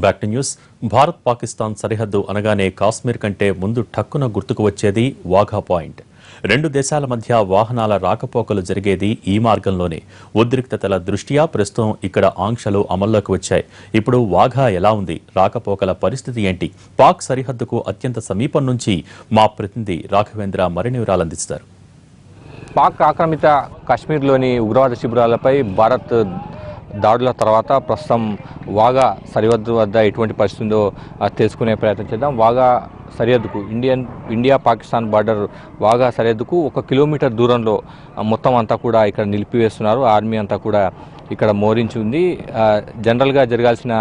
Back to news. Bharat Pakistan సరిహద్దు అనగానే కాశ్మీర్ కంటే ముందు ఠక్కున గుర్తుకు వచ్చేది వాఘా పాయింట్. రెండు దేశాల మధ్య వాహనాల రాకపోకలు జరిగేది ఈ మార్గంలోనే. ఉద్రిక్తతల దృష్ట్యా ప్రస్తుతం ఇక్కడ ఆంక్షలు అమల్లోకి వచ్చాయి. ఇప్పుడు వాఘా ఎలా ఉంది, రాకపోకల పరిస్థితి ఏంటి? పాక్ సరిహద్దుకు అత్యంత సమీపం నుంచి మా ప్రతినిధి రాఘవేంద్ర మరిన్ని వివరాలు అందిస్తారు. పాక్ ఆక్రమిత కాశ్మీర్లోని ఉగ్రవాద శిబిరాలపై భారత్ దాడుల తర్వాత ప్రస్తుతం వాఘా సరిహద్దు వద్ద ఎటువంటి పరిస్థితి ఉందో తెలుసుకునే ప్రయత్నం చేద్దాం. వాఘా సరిహద్దుకు ఇండియా పాకిస్తాన్ బార్డర్ వాఘా సరిహద్దుకు 1 కిలోమీటర్ దూరంలో మొత్తం అంతా కూడా ఇక్కడ నిలిపివేస్తున్నారు. ఆర్మీ అంతా కూడా ఇక్కడ మోరించి ఉంది. జనరల్గా జరగాల్సిన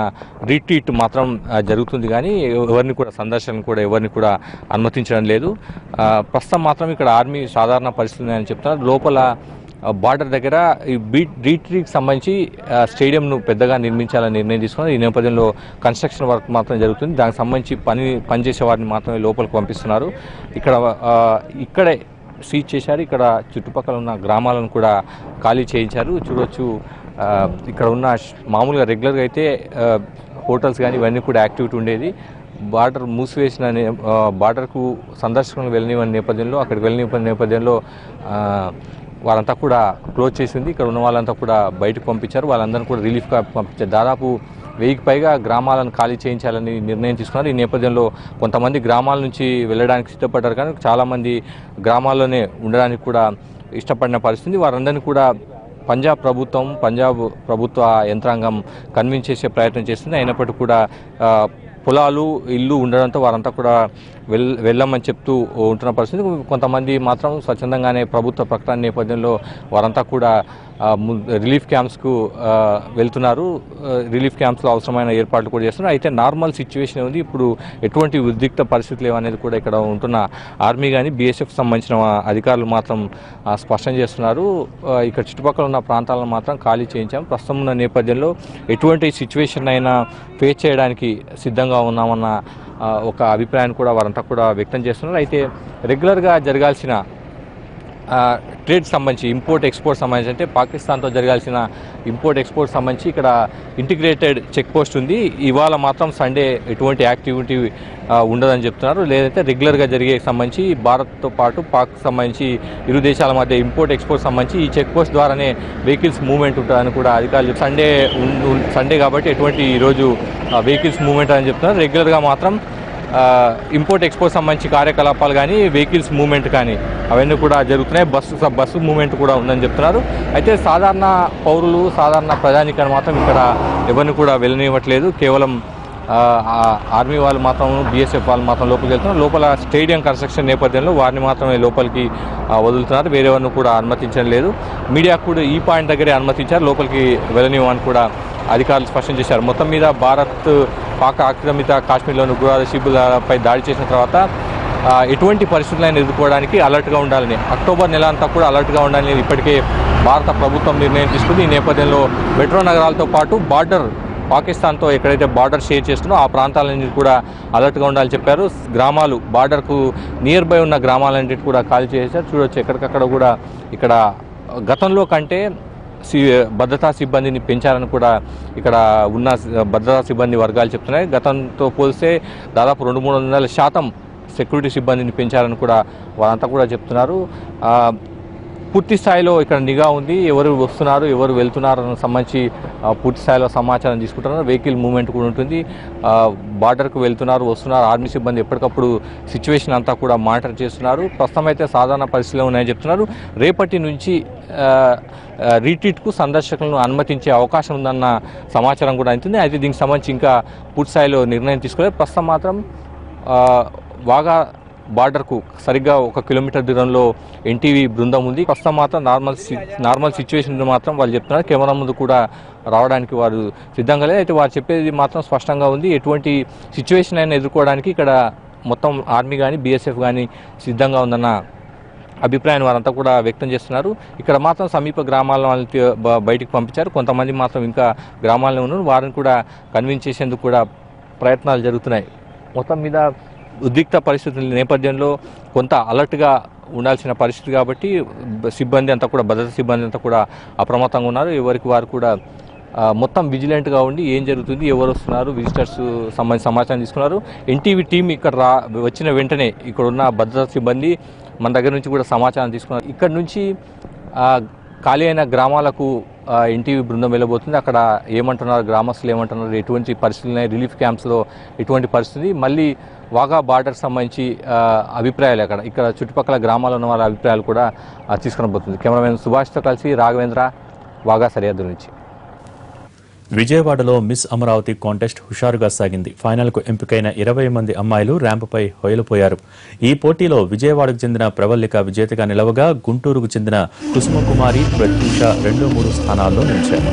రిట్రీట్ మాత్రం జరుగుతుంది, కానీ ఎవరిని కూడా సందర్శనలు కూడా ఎవరిని కూడా అనుమతించడం లేదు. ప్రస్తుతం మాత్రం ఇక్కడ ఆర్మీ సాధారణ పరిస్థితి ఉందని చెప్తున్నారు. లోపల బార్డర్ దగ్గర ఈ రీట్రీట్కి సంబంధించి స్టేడియంను పెద్దగా నిర్మించాలని నిర్ణయం తీసుకున్నారు. ఈ నేపథ్యంలో కన్స్ట్రక్షన్ వర్క్ మాత్రం జరుగుతుంది. దానికి సంబంధించి పనిచేసే వారిని మాత్రమే లోపలికి పంపిస్తున్నారు. ఇక్కడే సీజ్ చేశారు. ఇక్కడ చుట్టుపక్కల ఉన్న గ్రామాలను కూడా ఖాళీ చేయించారు. చూడవచ్చు, ఇక్కడ ఉన్న మామూలుగా రెగ్యులర్గా అయితే హోటల్స్ కానీ ఇవన్నీ కూడా యాక్టివిటీ ఉండేది. బార్డర్ మూసివేసిన బార్డర్కు సందర్శకులను వెళ్ళనివ్వని నేపథ్యంలో అక్కడికి వెళ్ళని నేపథ్యంలో వాళ్ళంతా కూడా క్లోజ్ చేసింది. ఇక్కడ ఉన్న వాళ్ళంతా కూడా బయటకు పంపించారు. వాళ్ళందరినీ కూడా రిలీఫ్గా పంపించారు. దాదాపు 1000కి పైగా గ్రామాలను ఖాళీ చేయించాలని నిర్ణయం తీసుకున్నారు. ఈ నేపథ్యంలో కొంతమంది గ్రామాల నుంచి వెళ్ళడానికి సిద్ధపడ్డారు, కానీ చాలామంది గ్రామాల్లోనే ఉండడానికి కూడా ఇష్టపడిన పరిస్థితి. వారందరినీ కూడా పంజాబ్ ప్రభుత్వ యంత్రాంగం కన్విన్స్ చేసే ప్రయత్నం చేస్తుంది. అయినప్పటికీ కూడా పొలాలు ఇల్లు ఉండడంతో వారంతా కూడా వెళ్ళమని చెప్తూ ఉంటున్న పరిస్థితి. కొంతమంది మాత్రం స్వచ్ఛందంగానే ప్రభుత్వ ప్రకటన నేపథ్యంలో వారంతా కూడా రిలీఫ్ క్యాంప్స్కు వెళ్తున్నారు. రిలీఫ్ క్యాంప్స్లో అవసరమైన ఏర్పాట్లు కూడా చేస్తున్నారు. అయితే నార్మల్ సిచ్యువేషన్ ఉంది. ఇప్పుడు ఎటువంటి ఉద్రిక్త పరిస్థితులు ఏమనేది కూడా ఇక్కడ ఉంటున్న ఆర్మీ కానీ బీఎస్ఎఫ్ సంబంధించిన అధికారులు మాత్రం స్పష్టం చేస్తున్నారు. ఇక్కడ చుట్టుపక్కల ఉన్న ప్రాంతాలను మాత్రం ఖాళీ చేయించాం. ప్రస్తుతం ఉన్న నేపథ్యంలో ఎటువంటి సిచ్యువేషన్ అయినా ఫేస్ చేయడానికి సిద్ధంగా ఉన్నామన్న ఒక అభిప్రాయాన్ని కూడా వారంతా కూడా వ్యక్తం చేస్తున్నారు. అయితే రెగ్యులర్గా జరగాల్సిన ట్రేడ్ సంబంధించి ఇంపోర్ట్ ఎక్స్పోర్ట్ సంబంధించి అంటే పాకిస్తాన్తో జరగాల్సిన ఇంపోర్ట్ ఎక్స్పోర్ట్ సంబంధించి ఇక్కడ ఇంటిగ్రేటెడ్ చెక్ పోస్ట్ ఉంది. ఇవాళ మాత్రం సండే ఎటువంటి యాక్టివిటీ ఉండదని చెప్తున్నారు. లేదంటే రెగ్యులర్గా జరిగే సంబంధించి భారత్తో పాటు పాక్ సంబంధించి ఇరు దేశాల మధ్య ఇంపోర్ట్ ఎక్స్పోర్ట్ సంబంధించి ఈ చెక్ పోస్ట్ ద్వారానే వెహికల్స్ మూవ్మెంట్ ఉంటుందని కూడా అధికారులు సండే కాబట్టి ఎటువంటి ఈరోజు వెహికల్స్ మూవ్మెంట్ అని చెప్తున్నారు. రెగ్యులర్గా మాత్రం ఇంపోర్ట్ ఎక్స్పోర్ట్ సంబంధించి కార్యకలాపాలు కానీ వెహికల్స్ మూవ్మెంట్ కానీ అవన్నీ కూడా జరుగుతున్నాయి. బస్సు మూవ్మెంట్ కూడా ఉందని చెప్తున్నారు. అయితే సాధారణ పౌరులు సాధారణ ప్రజానికాన్ని మాత్రం ఇక్కడ ఎవరిని కూడా వెళ్ళనివ్వట్లేదు. కేవలం ఆర్మీ వాళ్ళు మాత్రం బీఎస్ఎఫ్ వాళ్ళు మాత్రం లోపలికి వెళ్తున్నారు. లోపల స్టేడియం కన్స్ట్రక్షన్ నేపథ్యంలో వారిని మాత్రమే లోపలికి వదులుతున్నారు. వేరేవారిని కూడా అనుమతించడం లేదు. మీడియాకు కూడా ఈ పాయింట్ దగ్గరే అనుమతించారు. లోపలికి వెళ్ళనివ్వని కూడా అధికారులు స్పష్టం చేశారు. మొత్తం మీద భారత్ పాక్ ఆక్రమిత కాశ్మీర్లోని ఉగ్రవాద శిబిరాలపై దాడి చేసిన తర్వాత ఎటువంటి పరిస్థితులను ఎదుర్కోవడానికి అలర్ట్గా ఉండాలని, అక్టోబర్ నెల అంతా కూడా అలర్ట్గా ఉండాలని ఇప్పటికే భారత ప్రభుత్వం నిర్ణయం తీసుకుంది. ఈ నేపథ్యంలో మెట్రో నగరాలతో పాటు బార్డర్ పాకిస్తాన్తో ఎక్కడైతే బార్డర్ షేర్ చేస్తుందో ఆ ప్రాంతాలన్నింటి కూడా అలర్ట్గా ఉండాలని చెప్పారు. గ్రామాలు బార్డర్కు నియర్ బై ఉన్న గ్రామాలన్నింటినీ కూడా ఖాళీ చేశారు. చూడవచ్చు, ఎక్కడికక్కడ కూడా ఇక్కడ గతంలో కంటే భద్రతా సిబ్బందిని పెంచారని కూడా ఇక్కడ ఉన్న భద్రతా సిబ్బంది వర్గాలు చెప్తున్నాయి. గతంతో పోలిస్తే దాదాపు 200-300% సెక్యూరిటీ సిబ్బందిని పెంచారని కూడా వారంతా కూడా చెప్తున్నారు. పూర్తి స్థాయిలో ఇక్కడ నిఘా ఉంది. ఎవరు వస్తున్నారు, ఎవరు వెళ్తున్నారు అన్న సంబంధించి పూర్తి స్థాయిలో సమాచారం తీసుకుంటున్నారు. వెహికల్ మూవ్మెంట్ కూడా ఉంటుంది. బార్డర్కు వెళ్తున్నారు, వస్తున్నారు. ఆర్మీ సిబ్బంది ఎప్పటికప్పుడు సిచ్యువేషన్ అంతా కూడా మానిటర్ చేస్తున్నారు. ప్రస్తుతం అయితే సాధారణ పరిస్థితులు ఉన్నాయని చెప్తున్నారు. రేపటి నుంచి రీట్రీట్కు సందర్శకులను అనుమతించే అవకాశం ఉందన్న సమాచారం కూడా అవుతుంది. అయితే దీనికి సంబంధించి ఇంకా పూర్తి స్థాయిలో నిర్ణయం తీసుకోలేదు. ప్రస్తుతం మాత్రం వాఘా బార్డర్కు సరిగ్గా 1 కిలోమీటర్ దూరంలో ఎన్టీవీ బృందం ఉంది. ప్రస్తుతం మాత్రం నార్మల్ సిచ్యువేషన్ మాత్రం వాళ్ళు చెప్తున్నారు. కెమెరా ముందు కూడా రావడానికి వారు సిద్ధంగా లేదు. అయితే వారు చెప్పేది మాత్రం స్పష్టంగా ఉంది. ఎటువంటి సిచ్యువేషన్ అయినా ఎదుర్కోవడానికి ఇక్కడ మొత్తం ఆర్మీ కానీ బీఎస్ఎఫ్ కానీ సిద్ధంగా ఉందన్న అభిప్రాయాన్ని వారంతా కూడా వ్యక్తం చేస్తున్నారు. ఇక్కడ మాత్రం సమీప గ్రామాల వాళ్ళకి బయటికి పంపించారు. కొంతమంది మాత్రం ఇంకా గ్రామాల్లో ఉన్నారు. వారిని కూడా కన్విన్స్ చేసేందుకు కూడా ప్రయత్నాలు జరుగుతున్నాయి. మొత్తం మీద ఉద్రిక్త పరిస్థితుల నేపథ్యంలో కొంత అలర్ట్గా ఉండాల్సిన పరిస్థితి కాబట్టి సిబ్బంది అంతా కూడా భద్రతా సిబ్బంది అంతా కూడా అప్రమత్తంగా ఉన్నారు. ఎవరికి వారు కూడా మొత్తం విజిలెంట్గా ఉండి ఏం జరుగుతుంది, ఎవరు వస్తున్నారు, విజిటర్స్ సంబంధించిన సమాచారం తీసుకున్నారు. ఎన్టీవీ టీం ఇక్కడ వచ్చిన వెంటనే ఇక్కడ ఉన్న భద్రతా సిబ్బంది మన దగ్గర నుంచి కూడా సమాచారం తీసుకున్నారు. ఇక్కడ నుంచి ఖాళీ అయిన గ్రామాలకు ఎన్టీవీ బృందం వెళ్ళబోతుంది. అక్కడ ఏమంటున్నారు, గ్రామస్తులు ఏమంటున్నారు, ఎటువంటి పరిస్థితులు, రిలీఫ్ క్యాంప్స్లో ఎటువంటి పరిస్థితి, మళ్ళీ వాఘా బార్డర్ సంబంధించి అభిప్రాయాలు ఇక్కడ చుట్టుపక్కల గ్రామాల్లో ఉన్న వాళ్ళ అభిప్రాయాలు కూడా తీసుకుని పోతుంది. కెమెరామెన్ సుభాష్తో కలిసి రాఘవేంద్ర, వాఘా సరిహద్దు నుంచి. విజయవాడలో మిస్ అమరావతి కాంటెస్ట్ హుషారుగా సాగింది. ఫైనల్కు ఎంపికైన 20 మంది అమ్మాయిలు ర్యాంపుపై హొయలుపోయారు. ఈ పోటీలో విజయవాడకు చెందిన ప్రవల్లిక విజేతగా నిలవగా, గుంటూరుకు చెందిన కుసుమకుమారి, ప్రత్యూష 2, 3 స్థానాల్లో నిలిచారు.